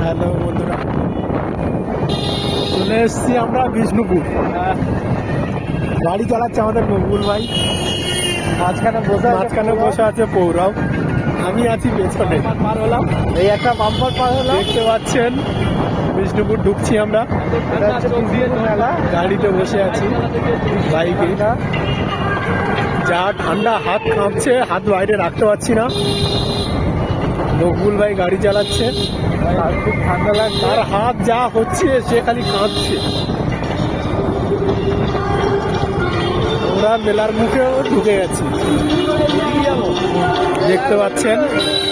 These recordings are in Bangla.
হ্যালো বন্ধুরা, চলে এসছি আমরা বিষ্ণুপুর। গাড়ি চালাচ্ছে আমাদের মকবুল ভাই, মাঝখানে বসে আছে পৌরব, আমি আছি পেছনে। পার হলাম, এই একটা বাম্পার পার হলাম, দেখতে পাচ্ছেন বিষ্ণুপুর ঢুকছি আমরা। গাড়িতে বসে আছি বাইকে, যা ঠান্ডা, হাত কাঁপছে, হাত বাইরে রাখতে পারছি না। মকবুল ভাই গাড়ি চালাচ্ছে, খুব ঠান্ডা লাগছে, আর হাত যা হচ্ছে সে খালি কাঁপছে। আমরা মেলার মুখেও ঢুকে গেছি, দেখতে পাচ্ছেন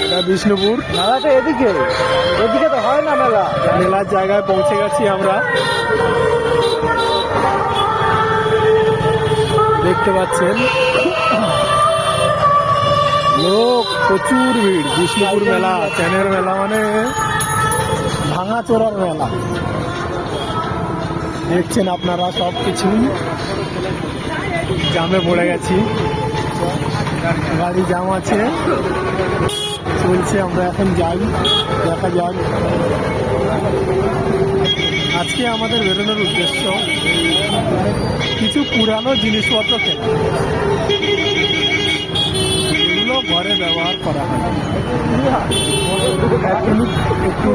এটা বিষ্ণুপুর। মেলাটা এদিকে তো হয় না মেলা। মেলার জায়গায় পৌঁছে গেছি আমরা, দেখতে পাচ্ছেন লোক প্রচুর ভিড়। বিষ্ণুপুর মেলা, চ্যানের মেলা মানে ভাঙাচোরার মেলা। দেখছেন আপনারা সব কিছু জামে পড়ে গেছি, গাড়ি জাম আছে, চলছে। আমরা এখন যাই, দেখা যাক। আজকে আমাদের বেরোনোর উদ্দেশ্য কিছু পুরানো জিনিসপত্র কেনা, এগুলো ঘরে ব্যবহার করা হয়। একটু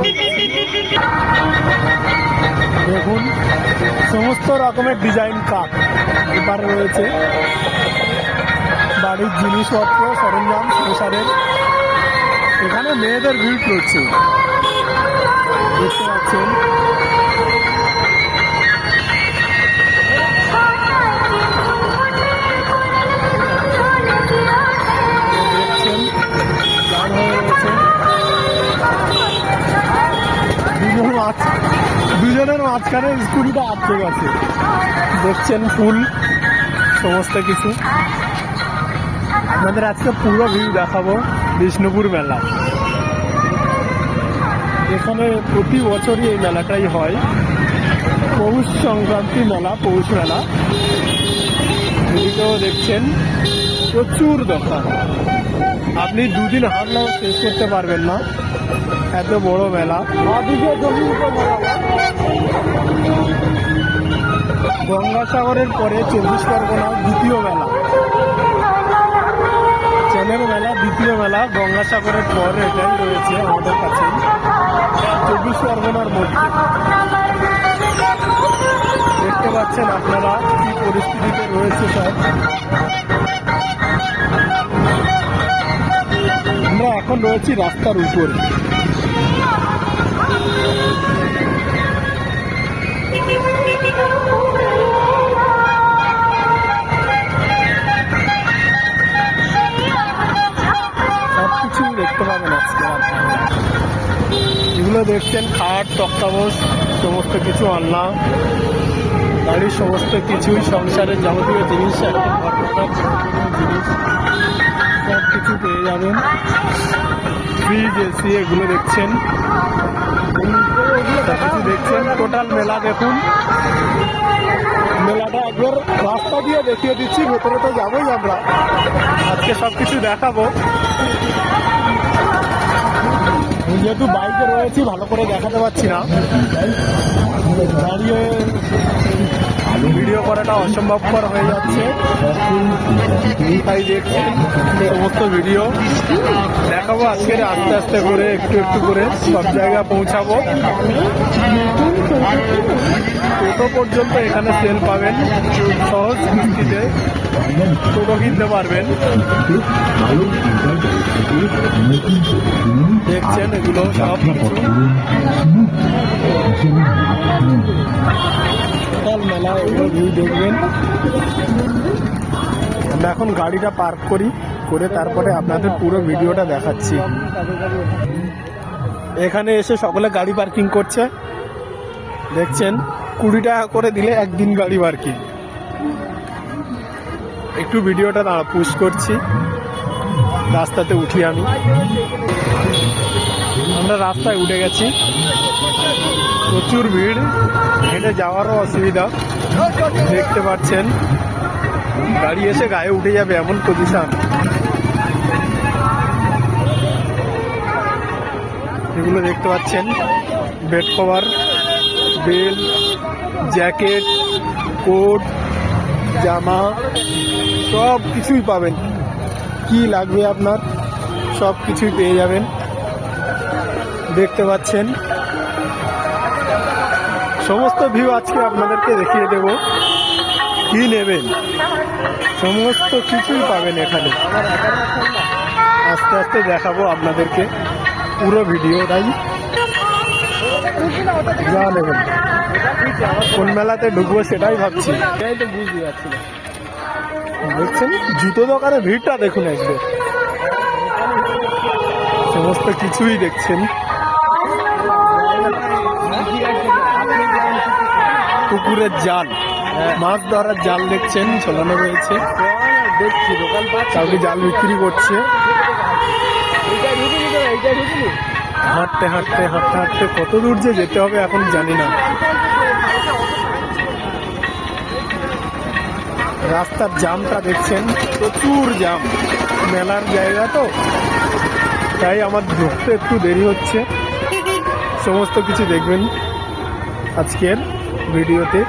দেখুন, সমস্ত রকমের ডিজাইন কাপ এবার রয়েছে, বাড়ির জিনিসপত্র, সরঞ্জাম সংসারের। এখানে মেয়েদের ভিড় প্রচুর, দেখতে পাচ্ছেন। দেখছেন জাম হয়ে রয়েছে, দুজনের মাঝখানে স্কুটিটা আটকে গেছে। দেখছেন ফুল, সমস্ত কিছু। আমাদের আজকে পুরো ভিউ দেখাবো বিষ্ণুপুর মেলা। এখানে প্রতি বছরই এই মেলাটাই হয়, পৌষ সংক্রান্তি মেলা, পৌষ মেলা। এদিকেও দেখছেন প্রচুর দোকান, আপনি দুদিন হাঁটলেও শেষ করতে পারবেন না, এত বড় মেলা। গঙ্গাসাগরের পরে 24 পরগনার দ্বিতীয় মেলা, চ্যানের মেলা দ্বিতীয় মেলা। গঙ্গাসাগরের পর এটাই রয়েছে আমাদের কাছে 24 পরগনার মধ্যে। দেখতে পাচ্ছেন আপনারা কি পরিস্থিতিতে রয়েছে সব। আমরা এখন রয়েছি রাস্তার উপরে। সবকিছুই দেখতে পাবেন আজকে আপনারা। এগুলো দেখছেন খাট, তক্তাবোস, সমস্ত কিছু আনলাম। গাড়ির সমস্ত কিছুই, সংসারের যাবতীয় জিনিস, একটা জিনিস সব কিছু পেয়ে যাবেন। ফ্রিজ, এসি, এগুলো দেখছেন, কিছু দেখছেন। টোটাল মেলা দেখুন, মেলাটা একবার রাস্তা দিয়ে দেখিয়ে দিচ্ছি, ভেতরে তো যাবোই আমরা, আজকে সব কিছু দেখাবো। যেহেতু বাইকে রয়েছি ভালো করে দেখাতে পারছি না, দাঁড়িয়ে ভিডিও করাটা অসম্ভবকর হয়ে যাচ্ছে, তাই দেখছি সমস্ত ভিডিও দেখাবো আজকের। আস্তে আস্তে করে, একটু একটু করে সব জায়গায় পৌঁছাবো। টোটো পর্যন্ত এখানে সেল পাবেন, সহজ কিস্তিতে টোটো কিনতে পারবেন। দেখছেন এগুলো সব কিছু মেলা, এগুলো ভিউ দেখবেন। আমরা এখন গাড়িটা পার্ক করি, করে তারপরে আপনাদের পুরো ভিডিওটা দেখাচ্ছি। এখানে এসে সকলে গাড়ি পার্কিং করছে, দেখছেন 20 টাকা করে দিলে একদিন গাড়ি পার্কিং। একটু ভিডিওটা পুশ করছি, রাস্তাতে উঠি আমি। আমরা রাস্তায় উঠে গেছি, প্রচুর ভিড়, হেঁটে যাওয়ারও অসুবিধা, দেখতে পাচ্ছেন। গাড়ি এসে গায়ে উঠে যাবে এমন পজিশন। এগুলো দেখতে পাচ্ছেন, বেড কভার, বেল, জ্যাকেট, কোট, জামা, সব কিছুই পাবেন। কি লাগবে আপনার সব কিছুই পেয়ে যাবেন। দেখতে পাচ্ছেন সমস্ত ভিউ আজকে আপনাদেরকে দেখিয়ে দেব। কি নেবেন সমস্ত কিছুই পাবেন এখানে। আস্তে আস্তে দেখাবো আপনাদেরকে পুরো ভিডিওটাই। যা নেবেন, কোন মেলাতে ঢুকবো সেটাই ভাবছি, এটাই তো বুঝতে পারছি না। দেখছেন জুতো দোকানে ভিড়টা দেখুন একবার, সমস্ত কিছুই দেখছেন। পুকুরের জাল, মাছ ধরার জাল দেখছেন ঝোলানো রয়েছে, দেখছি দোকান কাউকে জাল বিক্রি করছে। হাঁটতে হাঁটতে হাঁটতে হাঁটতে কত দূর যে যেতে হবে এখন জানি না। রাস্তার জামটা দেখছেন, প্রচুর জাম, মেলার জায়গা তো তাই আমার ঢুকতে একটু দেরি হচ্ছে। সমস্ত কিছু দেখবেন আজকের ভিডিওতে।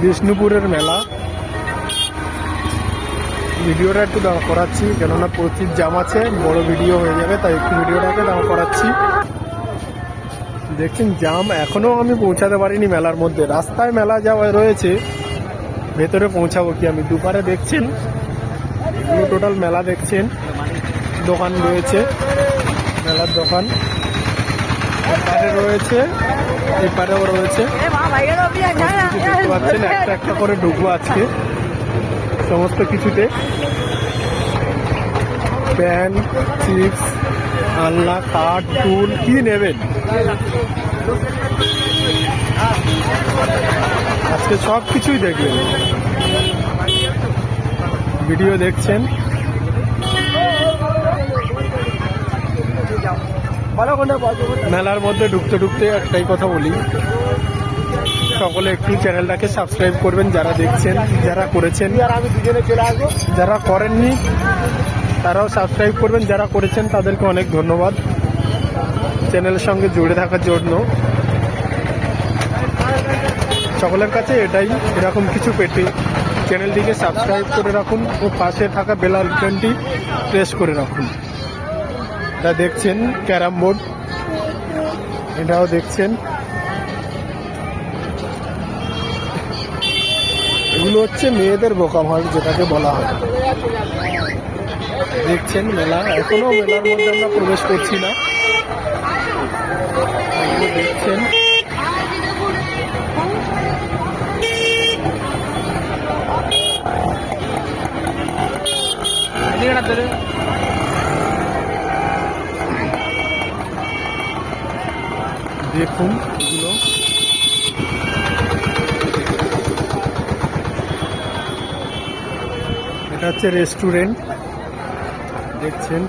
বিষ্ণুপুরের মেলা ভিডিওটা একটু দাঁড়া করাচ্ছি, কেননা প্রচুর জাম আছে, বড় ভিডিও হয়ে যাবে, তাই একটু ভিডিওটাকে দাঁড়া করাচ্ছি। দেখছেন জাম, এখনো আমি পৌঁছাতে পারিনি মেলার মধ্যে। রাস্তায় মেলা যাওয়া রয়েছে, ভেতরে পৌঁছাবো কি আমি। দুপারে দেখছেন এগুলো টোটাল মেলা দেখছেন, দোকান রয়েছে, মেলার দোকান এপারে রয়েছে, এপারেও রয়েছে। দেখতে পাচ্ছেন একটা একটা করে ঢুকবো আজকে সমস্ত কিছুতে। প্যান, চিপস, আলনা, কাঠ, টুল, কি নেবেন আজকে সব কিছুই দেখবেন। ভিডিও দেখছেন, মেলার মধ্যে ঢুকতে ঢুকতে একটাই কথা বলি, সকলে একটু চ্যানেলটাকে সাবস্ক্রাইব করবেন যারা দেখছেন, যারা করেছেন। আর আমি দুজনে চলে আসবো, যারা করেননি তারাও সাবস্ক্রাইব করবেন, যারা করেছেন তাদেরকে অনেক ধন্যবাদ চ্যানেলের সঙ্গে জুড়ে থাকার জন্য। সকলের কাছে এটাই, এরকম কিছু পেতে চ্যানেলটিকে সাবস্ক্রাইব করে রাখুন ও পাশে থাকা বেল আইকনটি প্রেস করে রাখুন। এটা দেখছেন ক্যারাম বোর্ড, এটাও দেখছেন। এগুলো হচ্ছে মেয়েদের বোকামাল যেটাকে বলা হয়। দেখছেন মেলা, এখনো মেলার মধ্যে আমরা প্রবেশ করছি না। দেখছেন দেখুন এগুলো, এটা হচ্ছে রেস্টুরেন্ট দেখছেন।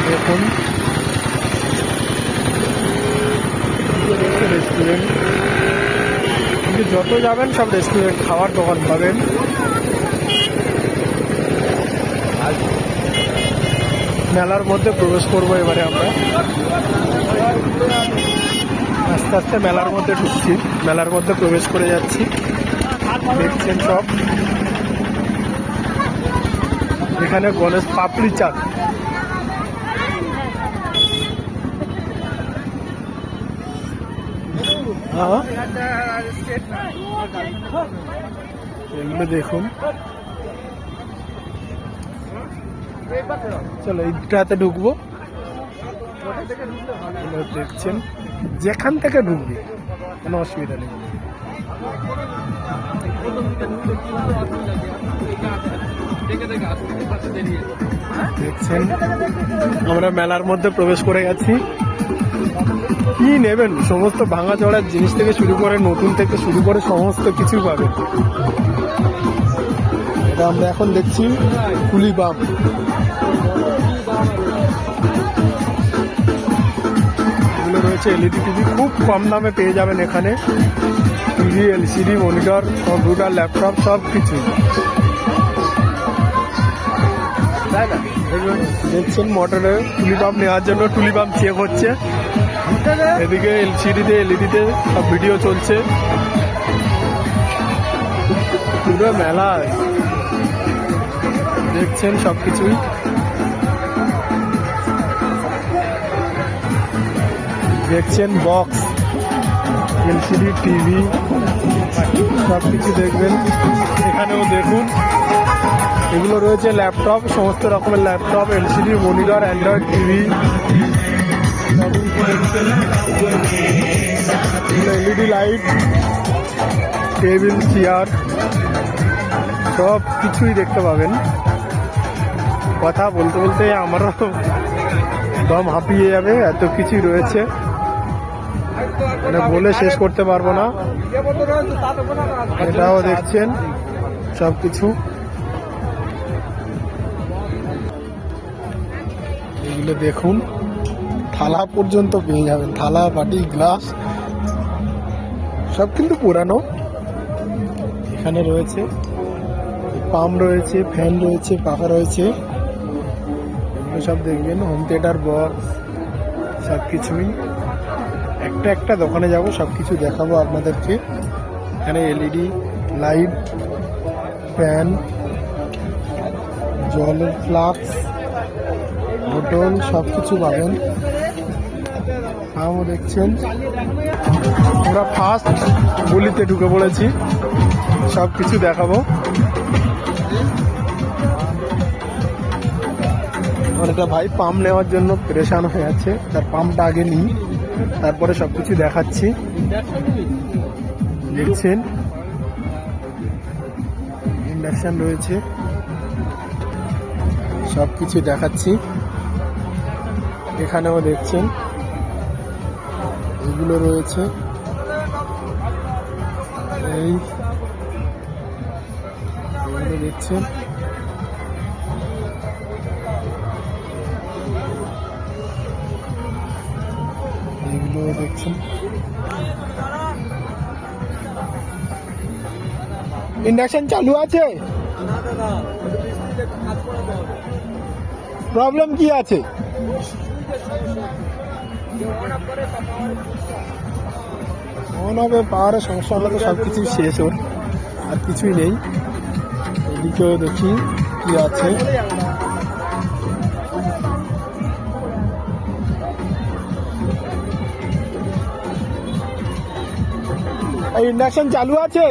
দেখুন রেস্টুরেন্ট, কিন্তু যত যাবেন সব রেস্টুরেন্ট, খাওয়ার দোকান পাবেন। মেলার মধ্যে প্রবেশ করবো এবারে আমরা, আস্তে আস্তে মেলার মধ্যে ঢুকছি, মেলার মধ্যে প্রবেশ করে যাচ্ছি। দেখছেন সব এখানে গণেশ পাপড়ি চাট, এগুলো দেখুন। চলো এইটাতে ঢুকবো, দেখছেন যেখান থেকে ঢুকবি কোনো অসুবিধা নেই। দেখছেন আমরা মেলার মধ্যে প্রবেশ করে গেছি। কি নেবেন সমস্ত ভাঙা চড়ার জিনিস থেকে শুরু করে, নতুন থেকে শুরু করে সমস্ত কিছু পাবেন। এটা আমরা এখন দেখছি টুলি পাম্প। এগুলো রয়েছে এলইডি টিভি, খুব কম দামে পেয়ে যাবেন এখানে। TV, LCD, monitor, computer, laptop সব কিছু। দেখছেন মোটরে টুলি পাম্প নেওয়ার জন্য টুলি পাম্প চেক হচ্ছে। এদিকে এলসিডিতে, এলইডিতে সব ভিডিও চলছে। পুরো মেলা দেখছেন সব কিছুই। দেখছেন বক্স, এলসিডি, টিভি সব কিছু দেখবেন। এখানেও দেখুন এগুলো রয়েছে ল্যাপটপ, সমস্ত রকমের laptop, LCD, monitor, Android TV, LED light, table, chair সব কিছুই দেখতে পাবেন। কথা বলতে বলতে আমারও দম হাঁপিয়ে যাবে, এত কিছুই রয়েছে, মানে বলে শেষ করতে পারবো না। এটাও দেখছেন সব কিছু। এগুলো দেখুন, থালা পর্যন্ত পেয়ে যাবেন, থালা, বাটি, গ্লাস সব কিন্তু পুরানো। এখানে রয়েছে পাম্প রয়েছে, ফ্যান রয়েছে, পাখা রয়েছে, এগুলো সব দেখবেন। হোম থিয়েটার, বক্স সব কিছুই। একটা একটা দোকানে যাব, সব কিছু দেখাবো আপনাদেরকে। এখানে এলইডি লাইট, ফ্যান, জলের ফ্লাক্স, বোতল সব কিছু পাবেন। আমও দেখছেন, আমরা ফার্স্ট গলিতে ঢুকে পড়েছি, সব কিছু দেখাবো। একটা ভাই পাম্প নেওয়ার জন্য পরেশান হয়ে আছে, তার পাম্পটা আগে নিই, তারপরে সব কিছু দেখাচ্ছি। দেখছেন ইন্ডাকশন রয়েছে, সব কিছু দেখাচ্ছি। এখানেও দেখছেন এগুলো রয়েছে, এই এগুলো দেখছেন। এগুলো দেখছেন। ইন্ডাকশন চালু আছে? প্রবলেম কি আছে? অন হবে, পাওয়ারের সমস্যা হলে তো সব কিছুই শেষ ওর, আর কিছুই নেই। এদিকেও দেখি কি আছে। ইন্ডাকশন চালু আছে?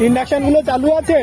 ইন্ডাকশন গুলো চালু আছে?